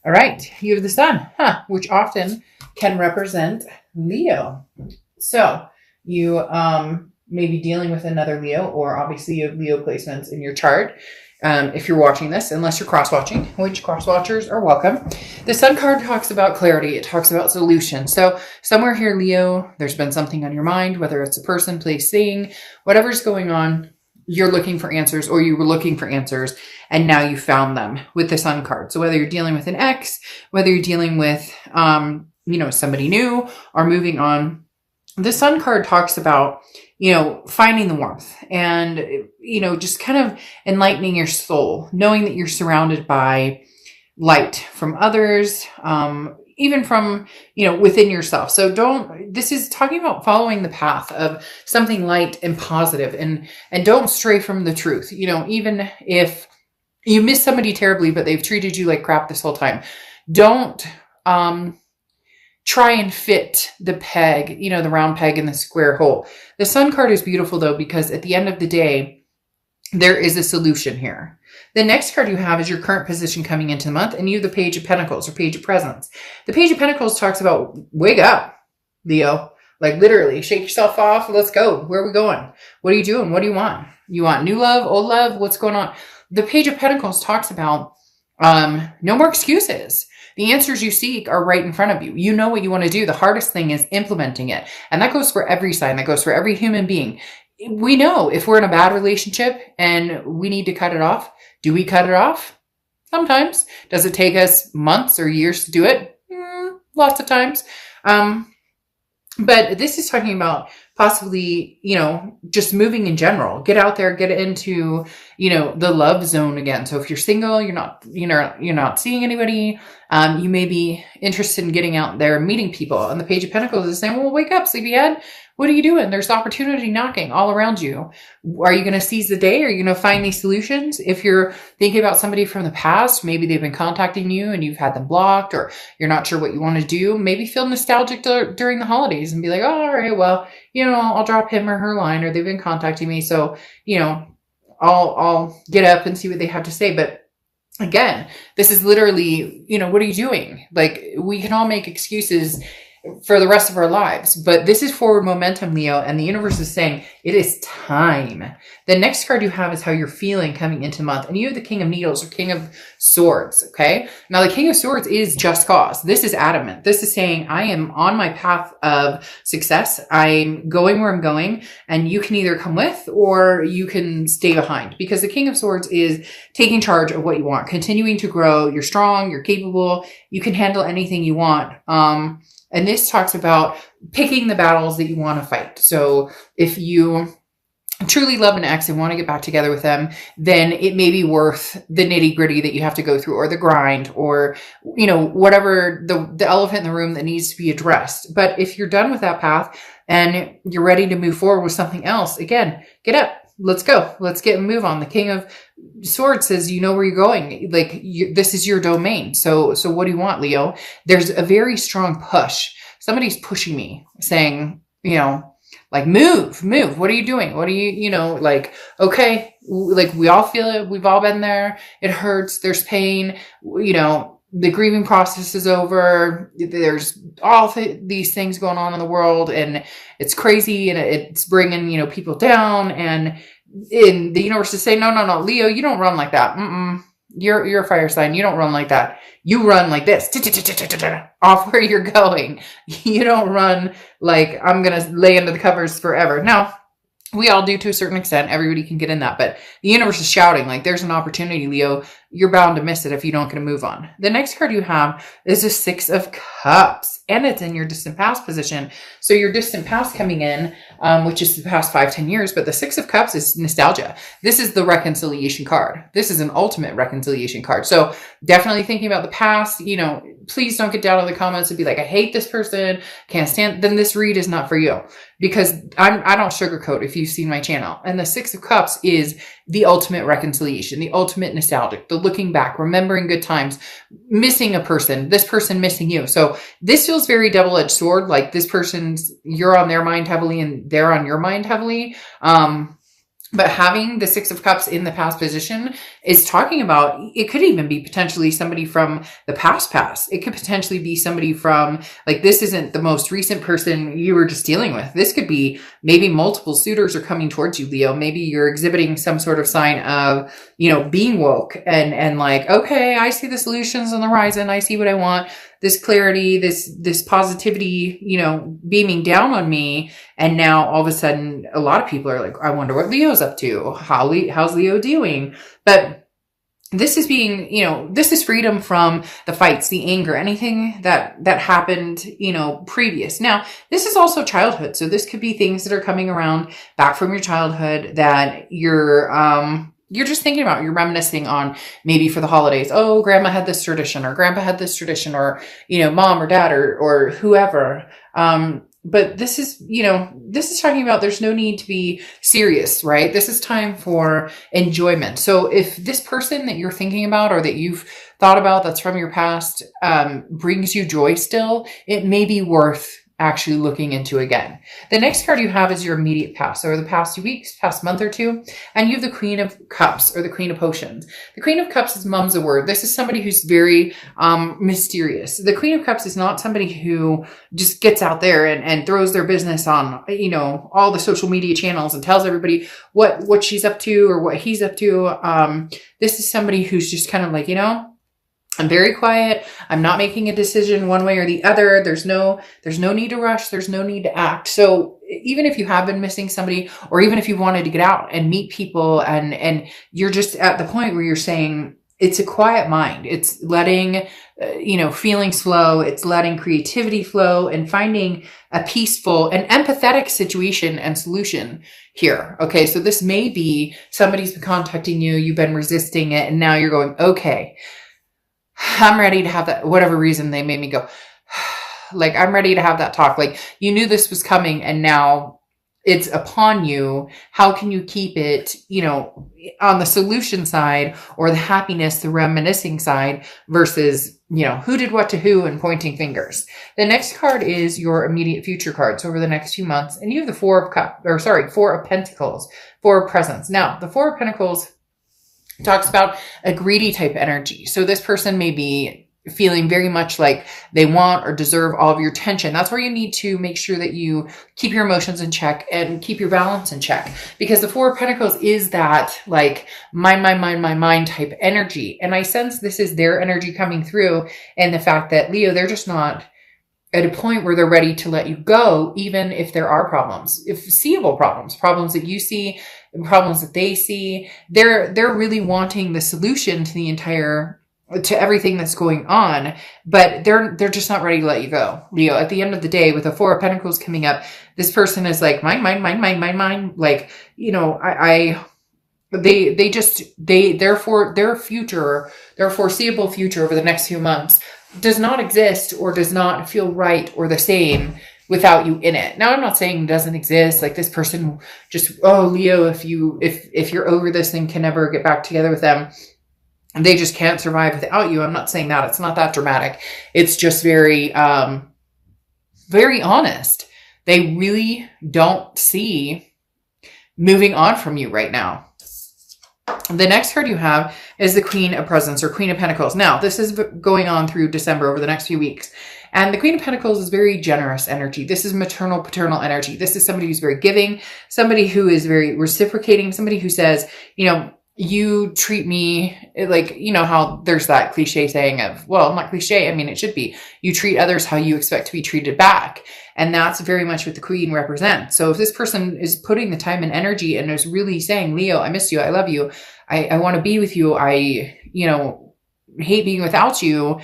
All right. You have the sun, which often can represent Leo. So you may be dealing with another Leo, or obviously you have Leo placements in your chart. If you're watching this, unless you're cross-watching, which cross-watchers are welcome. The sun card talks about clarity. It talks about solution. So somewhere here, Leo, there's been something on your mind, whether it's a person, place, thing, whatever's going on, you're looking for answers, or you were looking for answers, and now you found them with the sun card. So whether you're dealing with an ex, whether you're dealing with, somebody new or moving on, the sun card talks about, finding the warmth and, just kind of enlightening your soul, knowing that you're surrounded by light from others, even from, within yourself. So this is talking about following the path of something light and positive, and don't stray from the truth. Even if you miss somebody terribly, but they've treated you like crap this whole time, don't, try and fit the peg, the round peg in the square hole. The sun card is beautiful though, because at the end of the day, there is a solution here. The next card you have is your current position coming into the month, and you have the Page of Pentacles or Page of Presents. The Page of Pentacles talks about, wake up, Leo. Like literally, shake yourself off. Let's go. Where are we going? What are you doing? What do you want? You want new love, old love? What's going on? The Page of Pentacles talks about no more excuses. The answers you seek are right in front of you. You know what you want to do. The hardest thing is implementing it. And that goes for every sign. That goes for every human being. We know if we're in a bad relationship and we need to cut it off. Do we cut it off? Sometimes. Does it take us months or years to do it? Lots of times. But this is talking about possibly, just moving in general. Get out there, get into, the love zone again. So if you're single, you're not seeing anybody, you may be interested in getting out there and meeting people. And the Page of Pentacles is saying, well, wake up, sleepyhead. What are you doing? There's opportunity knocking all around you. Are you going to seize the day? Are you going to find these solutions? If you're thinking about somebody from the past, maybe they've been contacting you and you've had them blocked, or you're not sure what you want to do, maybe feel nostalgic during the holidays and be like, oh, all right, well, I'll drop him or her line, or they've been contacting me. So, I'll get up and see what they have to say. But again, this is literally, what are you doing? Like, we can all make excuses for the rest of our lives, but this is forward momentum, Leo, and the universe is saying it is time. The next card you have is how you're feeling coming into the month, and you have the King of Needles or King of Swords. Okay, now the King of Swords is just cause. This is adamant. This is saying I am on my path of success. I'm going where I'm going, and you can either come with or you can stay behind, because the King of Swords is taking charge of what you want, continuing to grow. You're strong, you're capable, you can handle anything you want. And this talks about picking the battles that you want to fight. So if you truly love an ex and want to get back together with them, then it may be worth the nitty gritty that you have to go through, or the grind, or, whatever the elephant in the room that needs to be addressed. But if you're done with that path and you're ready to move forward with something else, again, get up. Let's go. Let's get and move on. The King of Swords says, you know where you're going. Like, this is your domain. So what do you want, Leo? There's a very strong push. Somebody's pushing me, saying, like, move. What are you doing? What are you, okay, like, we all feel it. We've all been there. It hurts. There's pain. The grieving process is over. There's all these things going on in the world, and it's crazy, and it's bringing, people down. And in the universe is saying, no, Leo, you don't run like that. You're a fire sign. You don't run like that. You run like this, off where you're going. You don't run like, I'm going to lay under the covers forever. Now, we all do to a certain extent. Everybody can get in that. But the universe is shouting, like, there's an opportunity, Leo. You're bound to miss it if you don't get to move on. The next card you have is the Six of Cups, and it's in your distant past position. So your distant past coming in, which is the past 5-10 years, but the Six of Cups is nostalgia. This is the reconciliation card. This is an ultimate reconciliation card. So definitely thinking about the past, please don't get down in the comments and be like, I hate this person, can't stand, then this read is not for you. Because I don't sugarcoat if you've seen my channel. And the Six of Cups is the ultimate reconciliation, the ultimate nostalgic, the looking back, remembering good times, missing a person, this person missing you. So this feels very double-edged sword. Like, this person's, you're on their mind heavily and they're on your mind heavily. But having the Six of Cups in the past position is talking about, it could even be potentially somebody from the past. It could potentially be somebody from, like, this isn't the most recent person you were just dealing with. This could be maybe multiple suitors are coming towards you, Leo. Maybe you're exhibiting some sort of sign of, being woke and like, okay, I see the solutions on the horizon. I see what I want. This clarity, this positivity, beaming down on me. And now all of a sudden, a lot of people are like, I wonder what Leo's up to. How's Leo doing? But this is this is freedom from the fights, the anger, anything that happened, previous. Now, this is also childhood. So this could be things that are coming around back from your childhood that you're just thinking about, you're reminiscing on maybe for the holidays. Oh, grandma had this tradition, or grandpa had this tradition, or, mom or dad or whoever. But this is talking about there's no need to be serious, right? This is time for enjoyment. So if this person that you're thinking about or that you've thought about that's from your past brings you joy still, it may be worth actually looking into again. The next card you have is your immediate past, or the past 2 weeks, past month or two, and you have the Queen of Cups or the Queen of Potions. The Queen of Cups is mum's a word. This is somebody who's very mysterious. The Queen of Cups is not somebody who just gets out there and throws their business on, all the social media channels and tells everybody what she's up to or what he's up to. This is somebody who's just kind of like, I'm very quiet. I'm not making a decision one way or the other. There's no need to rush. There's no need to act. So even if you have been missing somebody, or even if you wanted to get out and meet people and you're just at the point where you're saying it's a quiet mind, it's letting, feelings flow. It's letting creativity flow and finding a peaceful and empathetic situation and solution here. Okay. So this may be somebody's been contacting you. You've been resisting it. And now you're going, okay, I'm ready to have that, whatever reason they made me go, like, I'm ready to have that talk. Like, you knew this was coming and now it's upon you. How can you keep it, on the solution side or the happiness, the reminiscing side versus, who did what to who and pointing fingers. The next card is your immediate future cards over the next few months. And you have the Four of Pentacles, Four of Presents. Now, the Four of Pentacles talks about a greedy type energy. So this person may be feeling very much like they want or deserve all of your attention. That's where you need to make sure that you keep your emotions in check and keep your balance in check, because the Four of Pentacles is that like mind type energy. And I sense this is their energy coming through, and the fact that, Leo, they're just not at a point where they're ready to let you go, even if there are problems, if seeable problems that you see, problems that they see. They're really wanting the solution to everything that's going on, but they're just not ready to let you go, Leo. At the end of the day, with the Four of Pentacles coming up, this person is like, mine. Like, their future, their foreseeable future over the next few months does not exist or does not feel right or the same without you in it. Now, I'm not saying it doesn't exist. Like, this person just, Leo, if you're over this and can never get back together with them, they just can't survive without you. I'm not saying that. It's not that dramatic. It's just very, very honest. They really don't see moving on from you right now. The next card you have is the Queen of Presents or Queen of Pentacles. Now, this is going on through December over the next few weeks. And the Queen of Pentacles is very generous energy. This is maternal, paternal energy. This is somebody who's very giving, somebody who is very reciprocating, somebody who says, you treat me like, how there's that cliche saying of, well, not cliche, I mean, it should be, you treat others how you expect to be treated back. And that's very much what the Queen represents. So if this person is putting the time and energy and is really saying, Leo, I miss you, I love you, I want to be with you, I, hate being without you,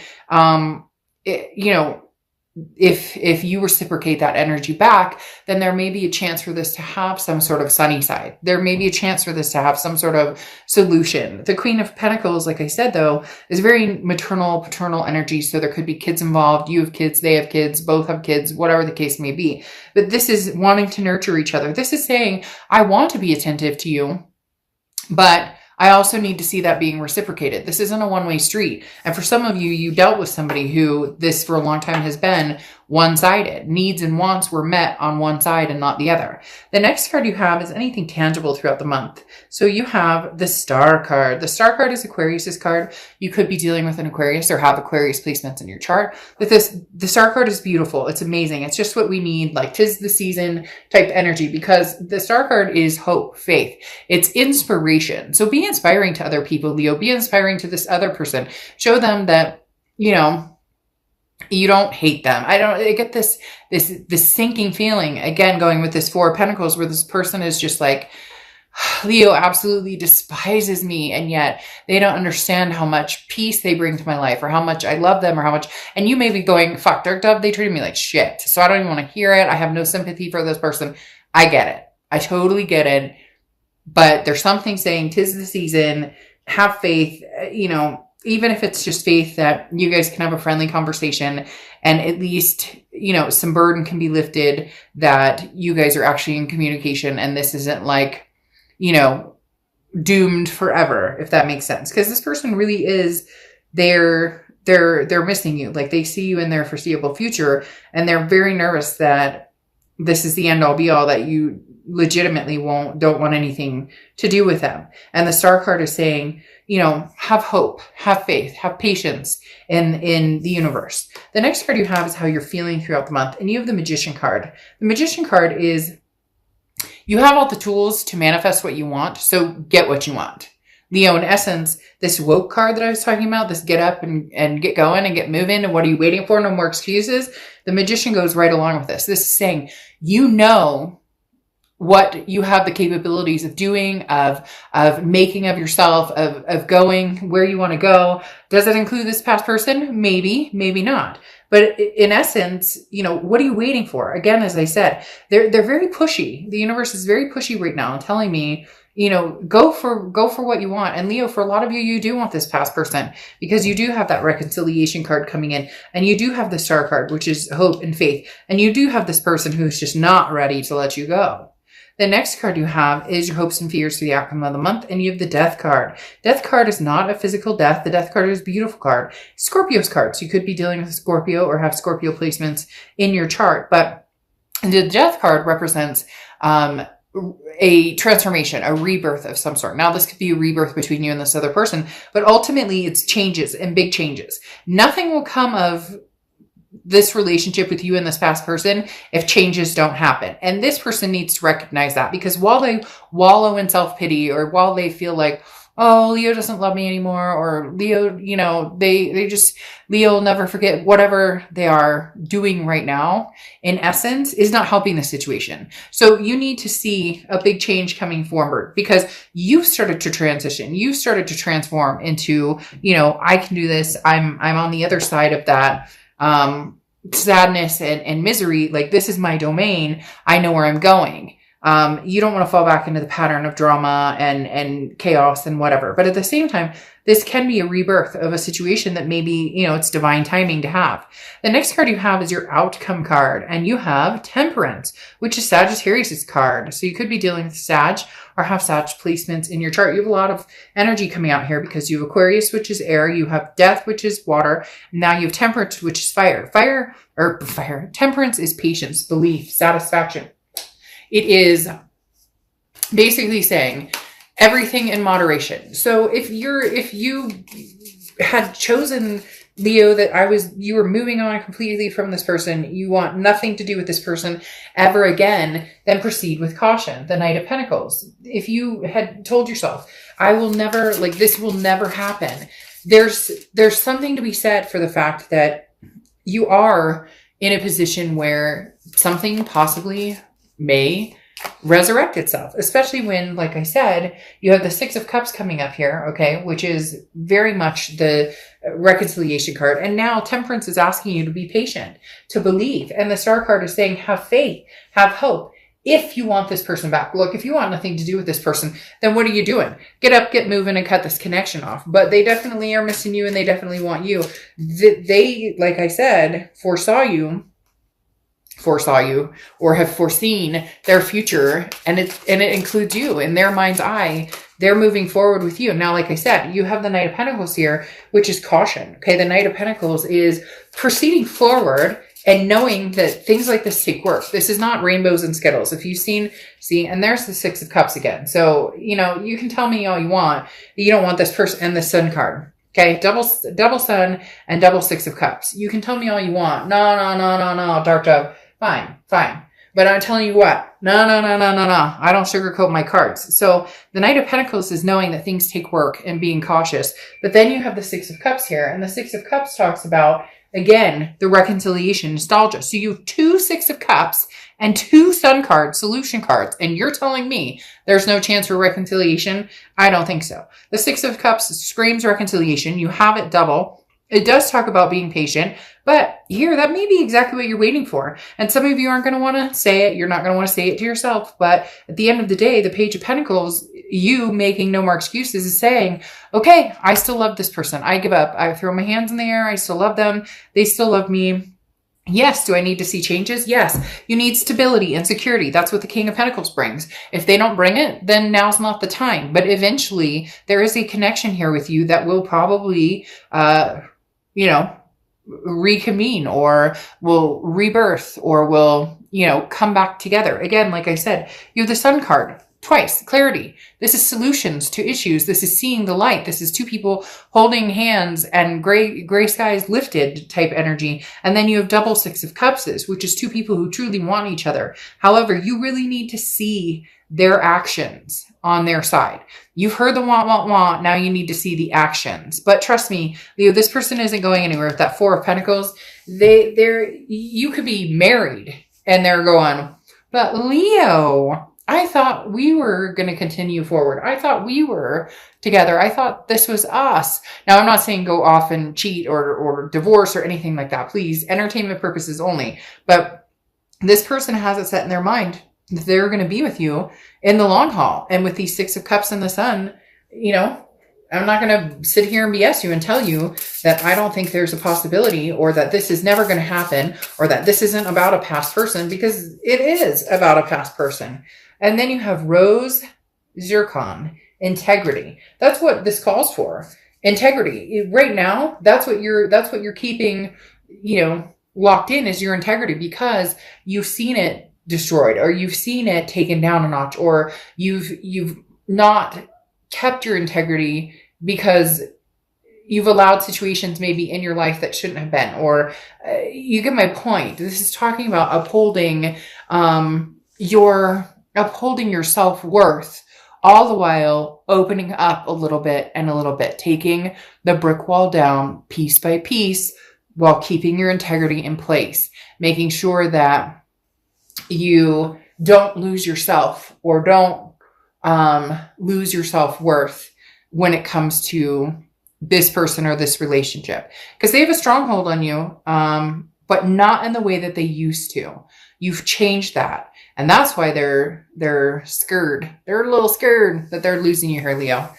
if you reciprocate that energy back, then there may be a chance for this to have some sort of sunny side. There may be a chance for this to have some sort of solution. The Queen of Pentacles, like I said, though, is very maternal, paternal energy. So there could be kids involved. You have kids, they have kids, both have kids, whatever the case may be. But this is wanting to nurture each other. This is saying, I want to be attentive to you, but I also need to see that being reciprocated. This isn't a one-way street. And for some of you, you dealt with somebody who this for a long time has been one-sided. Needs and wants were met on one side and not the other. The next card you have is anything tangible throughout the month. So you have the Star card. The Star card is Aquarius's card. You could be dealing with an Aquarius or have Aquarius placements in your chart. But the Star card is beautiful. It's amazing. It's just what we need, like 'tis the season type energy, because the Star card is hope, faith. It's inspiration. So be inspiring to other people, Leo. Be inspiring to this other person. Show them that, you don't hate them. I get this sinking feeling, again, going with this Four of Pentacles, where this person is just like, Leo absolutely despises me, and yet they don't understand how much peace they bring to my life, or how much I love them, or how much, and you may be going, fuck, Dark Dove, they treated me like shit, so I don't even want to hear it. I have no sympathy for this person. I get it. I totally get it. But there's something saying 'tis the season, have faith, even if it's just faith that you guys can have a friendly conversation, and at least, some burden can be lifted, that you guys are actually in communication, and this isn't like, doomed forever, if that makes sense. Because this person really is, they're missing you. Like, they see you in their foreseeable future, and they're very nervous that this is the end all be all, that you legitimately don't want anything to do with them. And the Star card is saying, have hope, have faith, have patience in the universe. The next card you have is how you're feeling throughout the month. And you have the Magician card. The Magician card is, you have all the tools to manifest what you want, so get what you want. Leo, in essence, this woke card that I was talking about, this get up and get going and get moving, and what are you waiting for? No more excuses. The Magician goes right along with this. This is saying, what you have the capabilities of doing, of making of yourself, of going where you want to go. Does it include this past person? Maybe, maybe not. But in essence, what are you waiting for? Again, as I said, they're very pushy. The universe is very pushy right now, telling me, go for what you want. And Leo, for a lot of you, you do want this past person, because you do have that reconciliation card coming in, and you do have the Star card, which is hope and faith. And you do have this person who's just not ready to let you go. The next card you have is your hopes and fears for the outcome of the month, and you have the Death card. Death card is not a physical death. The Death card is a beautiful card. Scorpio's card. So you could be dealing with a Scorpio or have Scorpio placements in your chart. But the Death card represents a transformation, a rebirth of some sort. Now, this could be a rebirth between you and this other person, but ultimately it's changes and big changes. Nothing will come of this relationship with you and this past person if changes don't happen. And this person needs to recognize that, because while they wallow in self-pity, or while they feel like, oh, Leo doesn't love me anymore, or Leo, Leo will never forget, whatever they are doing right now, in essence, is not helping the situation. So you need to see a big change coming forward, because you've started to transition. You've started to transform into, I can do this. I'm on the other side of that sadness and misery. Like, this is my domain. I know where I'm going. You don't want to fall back into the pattern of drama and chaos and whatever. But at the same time, this can be a rebirth of a situation that maybe, it's divine timing to have. The next card you have is your outcome card, and you have Temperance, which is Sagittarius' card. So you could be dealing with Sag or have Sag placements in your chart. You have a lot of energy coming out here, because you have Aquarius, which is air. You have Death, which is water. And now you have Temperance, which is fire. Fire. Temperance is patience, belief, satisfaction. It is basically saying everything in moderation. So if you had chosen, Leo, that you were moving on completely from this person, you want nothing to do with this person ever again, then proceed with caution. The Knight of Pentacles. If you had told yourself, this will never happen, there's something to be said for the fact that you are in a position where something possibly may resurrect itself, especially when, like I said, you have the Six of Cups coming up here, okay, which is very much the reconciliation card. And now Temperance is asking you to be patient, to believe. And the Star card is saying, have faith, have hope. If you want this person back, look, if you want nothing to do with this person, then what are you doing? Get up, get moving, and cut this connection off. But they definitely are missing you, and they definitely want you. They, like I said, foresaw you or have foreseen their future, and it includes you. In their mind's eye, they're moving forward with you. Now, like I said, you have the Knight of Pentacles here, which is caution. Okay, the Knight of Pentacles is proceeding forward And knowing that things like this take work. This is not rainbows and Skittles. If you've see, and there's the Six of Cups again. So, you can tell me all you want. You don't want this person and the Sun card. Okay. Double Sun and double Six of Cups. You can tell me all you want. No, no, no, no, no, Dark Dove. Fine. But I'm telling you what, no. I don't sugarcoat my cards. So the Knight of Pentacles is knowing that things take work and being cautious. But then you have the Six of Cups here. And the Six of Cups talks about, again, the reconciliation, nostalgia. So you have 2 Six of Cups and 2 Sun cards, solution cards. And you're telling me there's no chance for reconciliation? I don't think so. The Six of Cups screams reconciliation. You have it double. It does talk about being patient, but here, that may be exactly what you're waiting for. And some of you aren't going to want to say it. You're not going to want to say it to yourself. But at the end of the day, the Page of Pentacles, you making no more excuses, is saying, okay, I still love this person. I give up. I throw my hands in the air. I still love them. They still love me. Yes. Do I need to see changes? Yes. You need stability and security. That's what the King of Pentacles brings. If they don't bring it, then now's not the time. But eventually, there is a connection here with you that will probably, reconvene, or will rebirth, or will, come back together. Again, like I said, you have the Sun card twice, clarity. This is solutions to issues. This is seeing the light. This is 2 people holding hands and gray skies lifted type energy. And then you have double Six of Cups, which is 2 people who truly want each other. However, you really need to see their actions on their side. You've heard the want. Now you need to see the actions. But trust me, Leo, this person isn't going anywhere. With that Four of Pentacles, you could be married and they're going, but Leo, I thought we were going to continue forward. I thought we were together. I thought this was us. Now, I'm not saying go off and cheat or divorce or anything like that. Please, entertainment purposes only. But this person has it set in their mind that they're going to be with you in the long haul. And with these Six of Cups and the Sun, I'm not going to sit here and BS you and tell you that I don't think there's a possibility, or that this is never going to happen, or that this isn't about a past person, because it is about a past person. And then you have Rose, Zircon, integrity. That's what this calls for. Integrity. Right now, that's what you're keeping, locked in, is your integrity, because you've seen it destroyed, or you've seen it taken down a notch, or you've not kept your integrity because you've allowed situations maybe in your life that shouldn't have been, or you get my point. This is talking about upholding your self-worth, all the while opening up a little bit and a little bit, taking the brick wall down piece by piece while keeping your integrity in place, making sure that you don't lose yourself, or don't lose your self-worth when it comes to this person or this relationship, because they have a stronghold on you, but not in the way that they used to. You've changed that. And that's why they're scared. They're a little scared that they're losing you here, Leo.